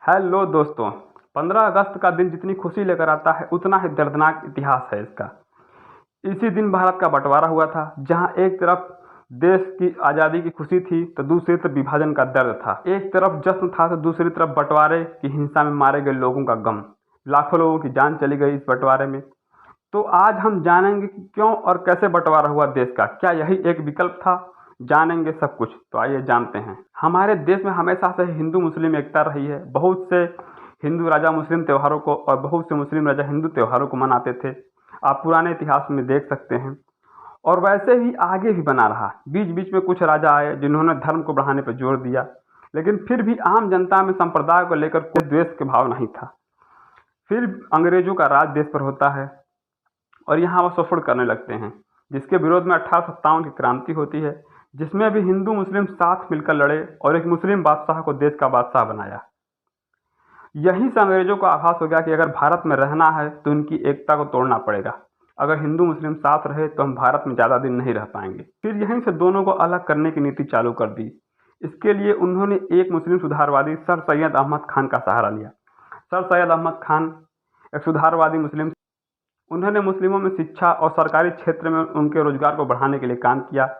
Hello दोस्तों। 15 अगस्त का दिन जितनी खुशी लेकर आता है उतना ही दर्दनाक इतिहास है इसका। इसी दिन भारत का बंटवारा हुआ था, जहां एक तरफ देश की आज़ादी की खुशी थी तो दूसरी तरफ विभाजन का दर्द था। एक तरफ जश्न था तो दूसरी तरफ बंटवारे की हिंसा में मारे गए लोगों का गम। लाखों लोगों की जान चली गई इस बंटवारे में। तो आज हम जानेंगे कि क्यों और कैसे बंटवारा हुआ देश का, क्या यही एक विकल्प था? जानेंगे सब कुछ, तो आइए जानते हैं। हमारे देश में हमेशा से हिंदू मुस्लिम एकता रही है। बहुत से हिंदू राजा मुस्लिम त्योहारों को और बहुत से मुस्लिम राजा हिंदू त्योहारों को मनाते थे। आप पुराने इतिहास में देख सकते हैं। और वैसे ही आगे भी बना रहा। बीच बीच में कुछ राजा आए जिन्होंने धर्म को बढ़ाने पर जोर दिया, लेकिन फिर भी आम जनता में संप्रदाय को लेकर कोई द्वेष के भाव नहीं था। फिर अंग्रेजों का राज देश पर होता है और यहाँ वह शोषण करने लगते हैं, जिसके विरोध में 1857 की क्रांति होती है, जिसमें भी हिंदू मुस्लिम साथ मिलकर लड़े और एक मुस्लिम बादशाह को देश का बादशाह बनाया। यहीं से अंग्रेजों को आभास हो गया कि अगर भारत में रहना है तो उनकी एकता को तोड़ना पड़ेगा। अगर हिंदू मुस्लिम साथ रहे तो हम भारत में ज़्यादा दिन नहीं रह पाएंगे। फिर यहीं से दोनों को अलग करने की नीति चालू कर दी। इसके लिए उन्होंने एक मुस्लिम सुधारवादी सर सैयद अहमद खान का सहारा लिया। सर सैयद अहमद खान एक सुधारवादी मुस्लिम। उन्होंने मुस्लिमों में शिक्षा और सरकारी क्षेत्र में उनके रोजगार को बढ़ाने के लिए काम किया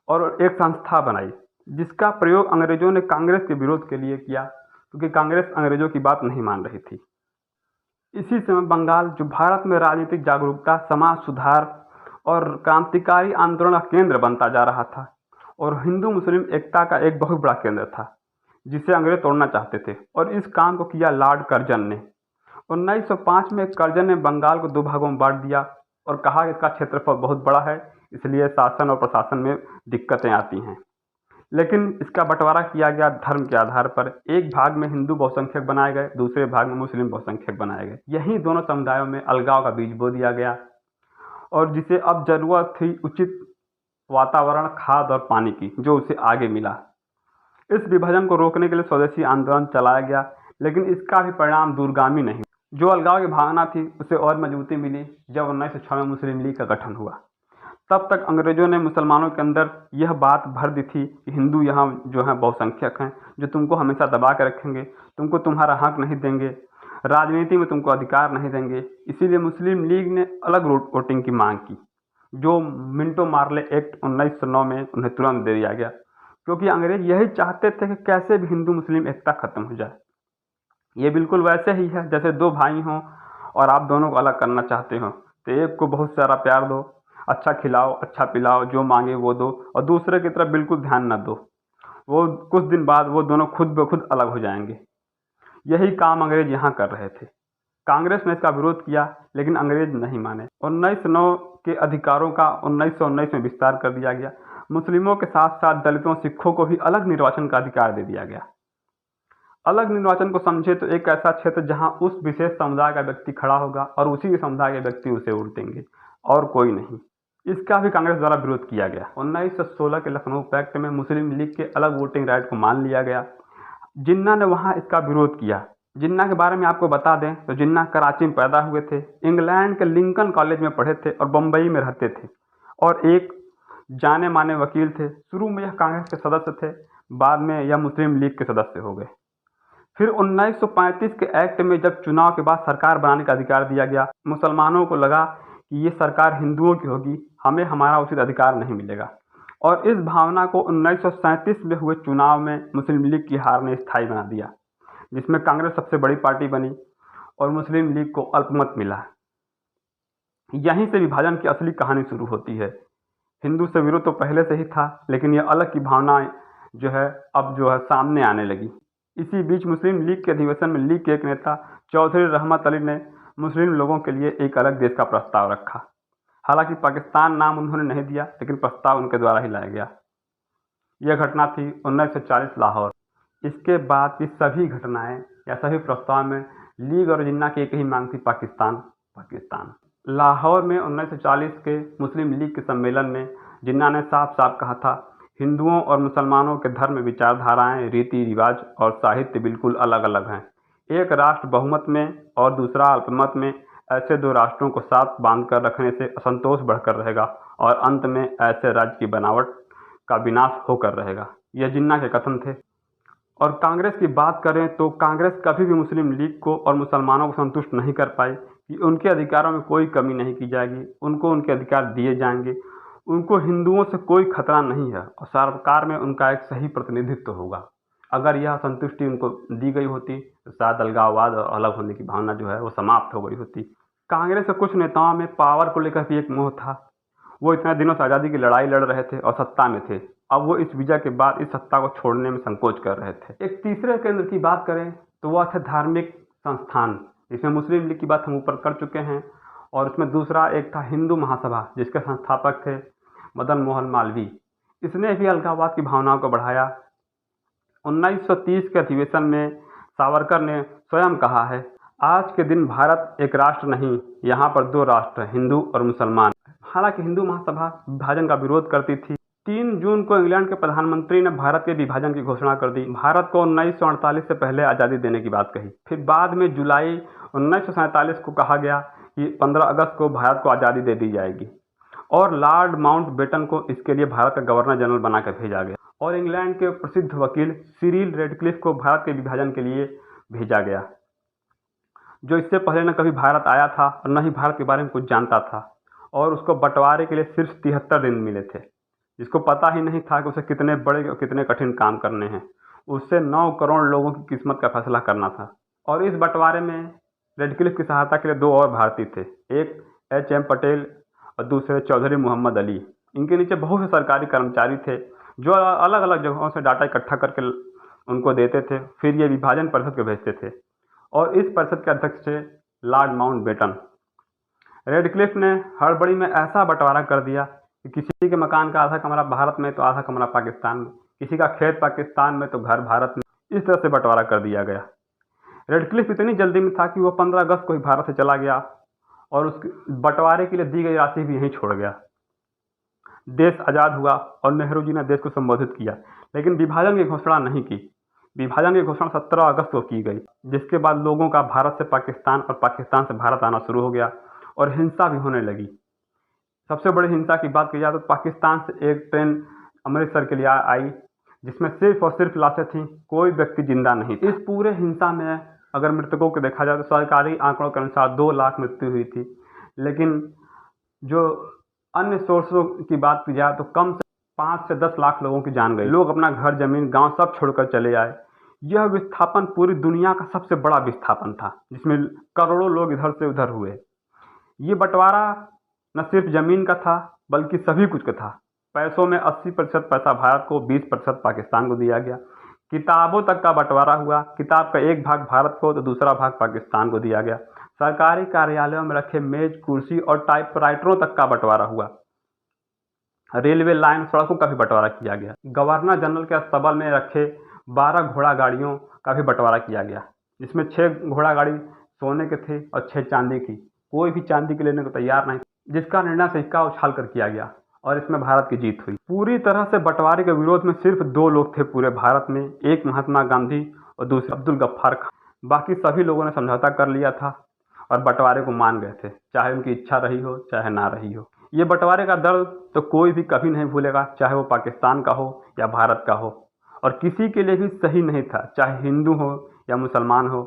और एक संस्था बनाई, जिसका प्रयोग अंग्रेजों ने कांग्रेस के विरोध के लिए किया, क्योंकि कांग्रेस अंग्रेजों की बात नहीं मान रही थी। इसी समय बंगाल, जो भारत में राजनीतिक जागरूकता, समाज सुधार और क्रांतिकारी आंदोलन का केंद्र बनता जा रहा था और हिंदू मुस्लिम एकता का एक बहुत बड़ा केंद्र था, जिसे अंग्रेज तोड़ना चाहते थे। और इस काम को किया लॉर्ड कर्जन ने। 1905 में कर्जन ने बंगाल को 2 भागों में बांट दिया और कहा कि इसका क्षेत्रफल बहुत बड़ा है, इसलिए शासन और प्रशासन में दिक्कतें आती हैं। लेकिन इसका बंटवारा किया गया धर्म के आधार पर। एक भाग में हिंदू बहुसंख्यक बनाए गए, दूसरे भाग में मुस्लिम बहुसंख्यक बनाए गए। यही दोनों समुदायों में अलगाव का बीज बो दिया गया और जिसे अब जरूरत थी उचित वातावरण, खाद और पानी की, जो उसे आगे मिला। इस विभाजन को रोकने के लिए स्वदेशी आंदोलन चलाया गया, लेकिन इसका भी परिणाम दूरगामी नहीं। जो अलगाव की भावना थी उसे और मजबूती मिली जब 1906 में मुस्लिम लीग का गठन हुआ। तब तक अंग्रेजों ने मुसलमानों के अंदर यह बात भर दी थी कि हिंदू यहाँ जो है बहुसंख्यक हैं, जो तुमको हमेशा दबा कर रखेंगे, तुमको तुम्हारा हक नहीं देंगे, राजनीति में तुमको अधिकार नहीं देंगे। इसीलिए मुस्लिम लीग ने अलग वोटिंग की मांग की, जो मिंटो मार्ले एक्ट 1909 में उन्हें तुरंत दे दिया गया, क्योंकि अंग्रेज यही चाहते थे कि कैसे भी हिंदू मुस्लिम एकता खत्म हो जाए। ये बिल्कुल वैसे ही है जैसे 2 भाई हों और आप दोनों को अलग करना चाहते हो, तो एक को बहुत सारा प्यार दो, अच्छा खिलाओ, अच्छा पिलाओ, जो मांगे वो दो, और दूसरे की तरफ बिल्कुल ध्यान न दो। वो कुछ दिन बाद वो दोनों खुद ब खुद अलग हो जाएंगे। यही काम अंग्रेज यहाँ कर रहे थे। कांग्रेस ने इसका विरोध किया, लेकिन अंग्रेज नहीं माने। 1909 के अधिकारों का 1919 में विस्तार कर दिया गया। मुस्लिमों के साथ साथ दलितों, सिखों को भी अलग निर्वाचन का अधिकार दे दिया गया। अलग निर्वाचन को समझे तो एक ऐसा क्षेत्र जहां उस विशेष समुदाय का व्यक्ति खड़ा होगा और उसी समुदाय के व्यक्ति उसे वोट देंगे और कोई नहीं। इसका भी कांग्रेस द्वारा विरोध किया गया। 1916 के लखनऊ पैक्ट में मुस्लिम लीग के अलग वोटिंग राइट को मान लिया गया। जिन्ना ने वहां इसका विरोध किया। जिन्ना के बारे में आपको बता दें तो जिन्ना कराची में पैदा हुए थे, इंग्लैंड के लिंकन कॉलेज में पढ़े थे और बम्बई में रहते थे और एक जाने माने वकील थे। शुरू में यह कांग्रेस के सदस्य थे, बाद में यह मुस्लिम लीग के सदस्य हो गए। फिर 1935 के एक्ट में जब चुनाव के बाद सरकार बनाने का अधिकार दिया गया, मुसलमानों को लगा कि ये सरकार हिंदुओं की होगी, हमें हमारा उचित अधिकार नहीं मिलेगा। और इस भावना को 1937 में हुए चुनाव में मुस्लिम लीग की हार ने स्थायी बना दिया, जिसमें कांग्रेस सबसे बड़ी पार्टी बनी और मुस्लिम लीग को अल्पमत मिला। यहीं से विभाजन की असली कहानी शुरू होती है। हिंदू से विरोध तो पहले से ही था, लेकिन यह अलग की भावना जो है अब सामने आने लगी। इसी बीच मुस्लिम लीग के अधिवेशन में लीग के एक नेता चौधरी रहमत अली ने मुस्लिम लोगों के लिए एक अलग देश का प्रस्ताव रखा। हालांकि पाकिस्तान नाम उन्होंने नहीं दिया, लेकिन प्रस्ताव उनके द्वारा ही लाया गया। यह घटना थी 1940 लाहौर। इसके बाद की सभी घटनाएं या सभी प्रस्ताव में लीग और जिन्ना की एक ही मांग थी, पाकिस्तान पाकिस्तान। लाहौर में 1940 के मुस्लिम लीग के सम्मेलन में जिन्ना ने साफ साफ कहा था, हिंदुओं और मुसलमानों के धर्म, विचारधाराएं, रीति रिवाज और साहित्य बिल्कुल अलग अलग हैं। एक राष्ट्र बहुमत में और दूसरा अल्पमत में, ऐसे 2 राष्ट्रों को साथ बांधकर रखने से असंतोष बढ़कर रहेगा और अंत में ऐसे राज्य की बनावट का विनाश होकर रहेगा। यह जिन्ना के कथन थे और कांग्रेस की बात करें तो कांग्रेस कभी भी मुस्लिम लीग को और मुसलमानों को संतुष्ट नहीं कर पाई कि उनके अधिकारों में कोई कमी नहीं की जाएगी, उनको उनके अधिकार दिए जाएंगे, उनको हिंदुओं से कोई खतरा नहीं है और सरकार में उनका एक सही प्रतिनिधित्व होगा। अगर यह संतुष्टि उनको दी गई होती तो शायद अलगाववाद और अलग होने की भावना जो है वो समाप्त हो गई होती। कांग्रेस के कुछ नेताओं में पावर को लेकर भी एक मोह था। वो इतने दिनों से आज़ादी की लड़ाई लड़ रहे थे और सत्ता में थे, अब वो इस विजय के बाद इस सत्ता को छोड़ने में संकोच कर रहे थे। एक तीसरे केंद्र की बात करें तो वह थे धार्मिक संस्थान। इसमें मुस्लिम लीग की बात हम ऊपर कर चुके हैं और उसमें दूसरा एक था हिंदू महासभा, जिसके संस्थापक थे मदन मोहन मालवीय। इसने भी अलगाववाद की भावनाओं को बढ़ाया। 1930 के अधिवेशन में सावरकर ने स्वयं कहा है, आज के दिन भारत एक राष्ट्र नहीं, यहाँ पर दो राष्ट्र, हिंदू और मुसलमान। हालांकि हिंदू महासभा विभाजन का विरोध करती थी। 3 जून को इंग्लैंड के प्रधानमंत्री ने भारत के विभाजन की घोषणा कर दी। भारत को 1948 से पहले आज़ादी देने की बात कही। फिर बाद में जुलाई 1947 को कहा गया कि 15 अगस्त को भारत को आज़ादी दे दी जाएगी और लॉर्ड माउंटबेटन को इसके लिए भारत का गवर्नर जनरल बनाकर भेजा गया और इंग्लैंड के प्रसिद्ध वकील सिरिल रेडक्लिफ को भारत के विभाजन के लिए भेजा गया, जो इससे पहले न कभी भारत आया था और न ही भारत के बारे में कुछ जानता था। और उसको बंटवारे के लिए सिर्फ 73 दिन मिले थे, जिसको पता ही नहीं था कि उसे कितने बड़े और कितने कठिन काम करने हैं। उससे 9 करोड़ लोगों की किस्मत का फैसला करना था। और इस बंटवारे में रेडक्लिफ की सहायता के लिए 2 और भारतीय थे, एक HM पटेल और दूसरे चौधरी मोहम्मद अली। इनके नीचे बहुत से सरकारी कर्मचारी थे जो अलग अलग जगहों से डाटा इकट्ठा करके उनको देते थे, फिर ये विभाजन परिषद को भेजते थे और इस परिषद के अध्यक्ष थे लॉर्ड माउंटबेटन। रेडक्लिफ ने हड़बड़ी में ऐसा बंटवारा कर दिया कि किसी के मकान का आधा कमरा भारत में तो आधा कमरा पाकिस्तान में, किसी का खेत पाकिस्तान में तो घर भारत में, इस तरह से बंटवारा कर दिया गया। रेडक्लिफ इतनी जल्दी में था कि वो 15 अगस्त को ही भारत से चला गया और उस बंटवारे के लिए दी गई राशि भी यहीं छोड़ गया। देश आज़ाद हुआ और नेहरू जी ने देश को संबोधित किया, लेकिन विभाजन की घोषणा नहीं की। विभाजन की घोषणा 17 अगस्त को की गई, जिसके बाद लोगों का भारत से पाकिस्तान और पाकिस्तान से भारत आना शुरू हो गया और हिंसा भी होने लगी। सबसे बड़ी हिंसा की बात की जाए तो पाकिस्तान से एक ट्रेन अमृतसर के लिए आई, जिसमें सिर्फ और सिर्फ लाशें थीं, कोई व्यक्ति जिंदा नहीं था। इस पूरे हिंसा में अगर मृतकों को देखा जाए तो सरकारी आंकड़ों के अनुसार 2 लाख मृत्यु हुई थी, लेकिन जो अन्य सोर्सों की बात की जाए तो कम से 5 से 10 लाख लोगों की जान गई। लोग अपना घर जमीन गांव सब छोड़कर चले आए। यह विस्थापन पूरी दुनिया का सबसे बड़ा विस्थापन था, जिसमें करोड़ों लोग इधर से उधर हुए। ये बंटवारा न सिर्फ जमीन का था बल्कि सभी कुछ का था। पैसों में 80% पैसा भारत को, 20% पाकिस्तान को दिया गया। किताबों तक का बंटवारा हुआ, किताब का एक भाग भारत को तो दूसरा भाग पाकिस्तान को दिया गया। सरकारी कार्यालयों में रखे मेज, कुर्सी और टाइपराइटरों तक का बंटवारा हुआ। रेलवे लाइन, सड़कों का भी बंटवारा किया गया। गवर्नर जनरल के अस्तबल में रखे 12 घोड़ा गाड़ियों का भी बंटवारा किया गया, जिसमें 6 घोड़ा गाड़ी सोने के थे और 6 चांदी की। कोई भी चांदी के लेने को तैयार नहीं, जिसका निर्णय सिक्का उछाल कर किया गया और इसमें भारत की जीत हुई। पूरी तरह से बंटवारे के विरोध में सिर्फ 2 लोग थे पूरे भारत में, एक महात्मा गांधी और दूसरे अब्दुल गफ्फार खान। बाकी सभी लोगों ने समझौता कर लिया था और बंटवारे को मान गए थे, चाहे उनकी इच्छा रही हो चाहे ना रही हो। ये बंटवारे का दर्द तो कोई भी कभी नहीं भूलेगा, चाहे वो पाकिस्तान का हो या भारत का हो, और किसी के लिए भी सही नहीं था, चाहे हिंदू हो या मुसलमान हो,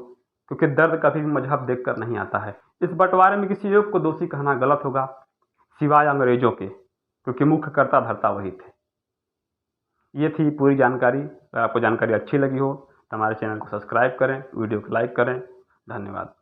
क्योंकि दर्द कभी भी मजहब देखकर नहीं आता है। इस बंटवारे में किसी एक को दोषी कहना गलत होगा, सिवाय अंग्रेजों के, क्योंकि मुख्य कर्ता धर्ता वही थे। ये थी पूरी जानकारी। अगर आपको जानकारी अच्छी लगी हो तो हमारे चैनल को सब्सक्राइब करें, वीडियो को लाइक करें। धन्यवाद।